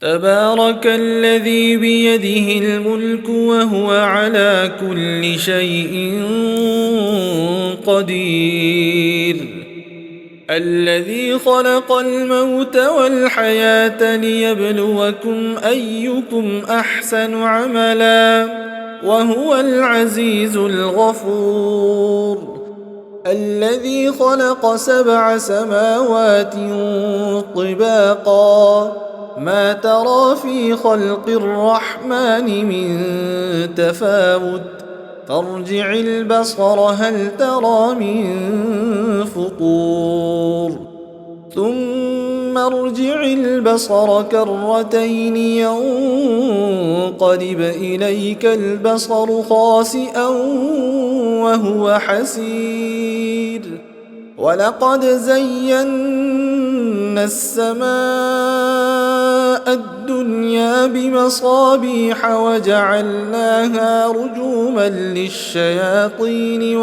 تبارك الذي بيده الملك وهو على كل شيء قدير. الذي خلق الموت والحياة ليبلوكم أيكم أحسن عملا وهو العزيز الغفور. الذي خلق 7 سماوات طباقا ما ترى في خلق الرحمن من تفاوت فارجع البصر هل ترى من فطور ثم ارجع البصر كرتين ينقلب إليك البصر خاسئا وهو حسير. ولقد زينا السماء الدنيا بمصابيح وجعلناها رجوما للشياطين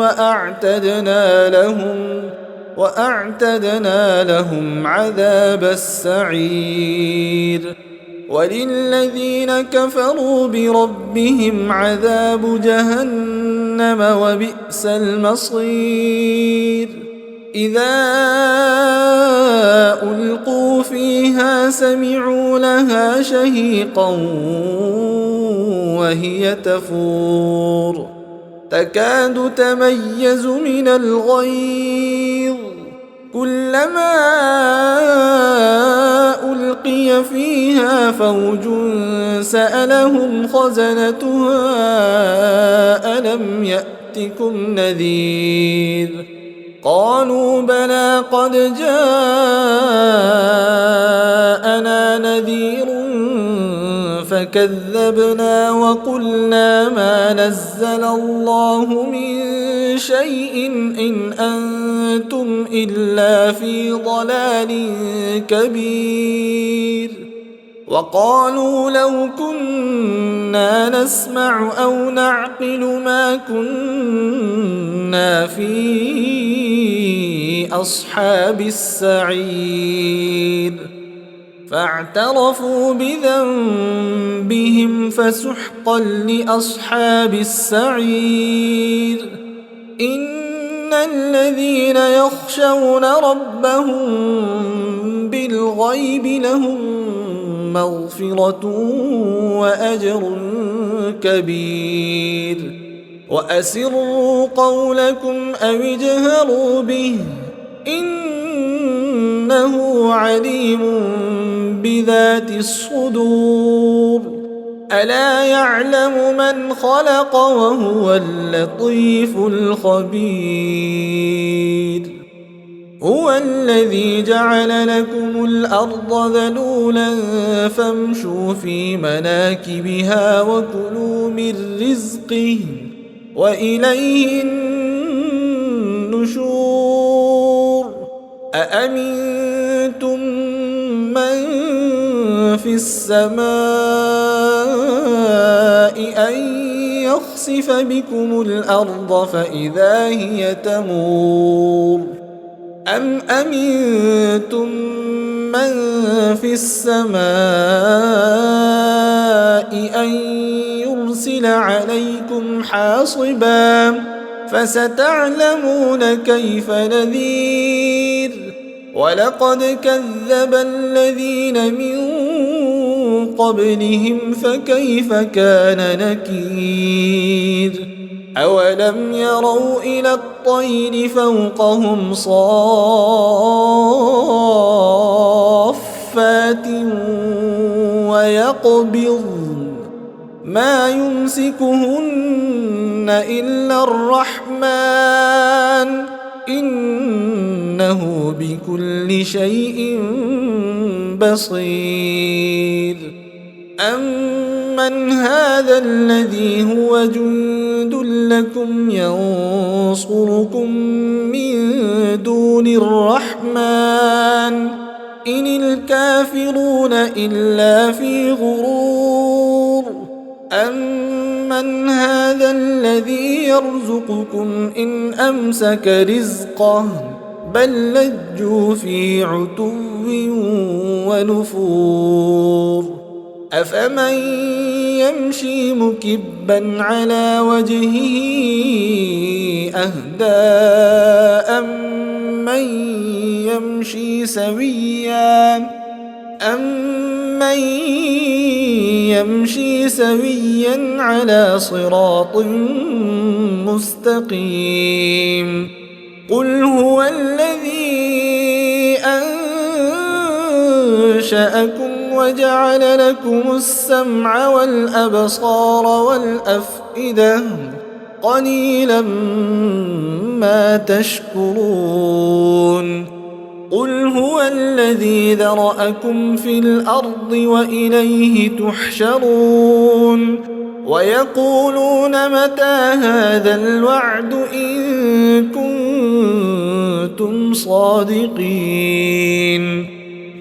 وأعتدنا لهم عذاب السعير. وللذين كفروا بربهم عذاب جهنم وبئس المصير. إذا ألقوا فيها سمعوا لها شهيقا وهي تفور تكاد تميز من الغيظ كلما ألقي فيها فوج سألهم خزنتها ألم يأتكم نذير قالوا بلى قد جاءنا نذير فكذبنا وقلنا ما نزل الله من شيء إن أنتم إلا في ضلال كبير. وقالوا لو كنا نسمع أو نعقل ما كنا في أصحاب السعير. فاعترفوا بذنبهم فسحقا لأصحاب السعير. إن الذين يخشون ربهم بالغيب لهم مغفرة وأجر كبير. وأسروا قولكم أو اجهروا به إنه عليم بذات الصدور. ألا يعلم من خلق وهو اللطيف الخبير. هو الذي جعل لكم الأرض ذلولا فامشوا في مناكبها وكلوا من رزقه وإليه النشور. أأمنتم من في السماء أن يخسف بكم الأرض فإذا هي تمور أم أمنتم من في السماء أن يرسل عليكم حاصبا فستعلمون كيف نذير. ولقد كذب الذين من قبلهم فكيف كان نكير. أولم يروا إلى الطير فوقهم صافات ويقبضن ما يمسكهن إلا الرحمن إنه بكل شيء بصير. أمن هذا الذي هو جند لكم ينصركم من دون الرحمن إن الكافرون إلا في غرور. أمن هذا الذي يرزقكم إن أمسك رزقه بل لجوا في عتو ونفور. أفمن يمشي مكبا على وجهه أهدى أمن يمشي سويا على صراط مستقيم قل هو الذي أنشأكم وجعل لكم السمع والأبصار والأفئدة قليلا ما تشكرون قل هو الذي ذرأكم في الأرض وإليه تحشرون ويقولون متى هذا الوعد إن كنتم صادقين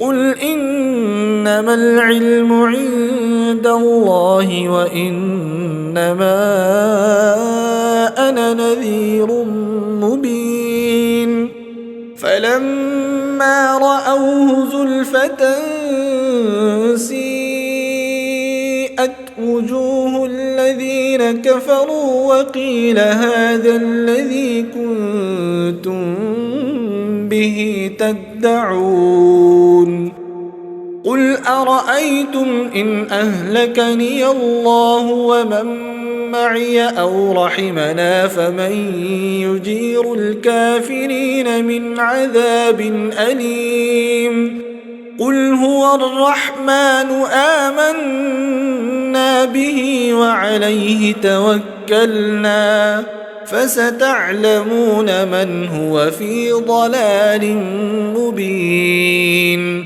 قل إنما العلم عند الله وإنما أنا نذير مبين فلما رأوه زلفة سيئت وجوه الذين كفروا وقيل هذا الذي كنتم به تدعون قل أرأيتم إن أهلكني الله ومن معي أو رحمنا فمن يجير الكافرين من عذاب أليم قل هو الرحمن آمنا به وعليه توكلنا فستعلمون من هو في ضلال مبين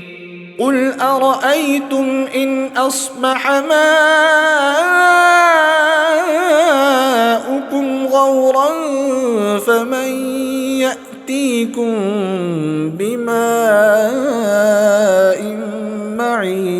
قل أرأيتم إن أصبح ماؤكم غورا فمن يأتيكم بماء معين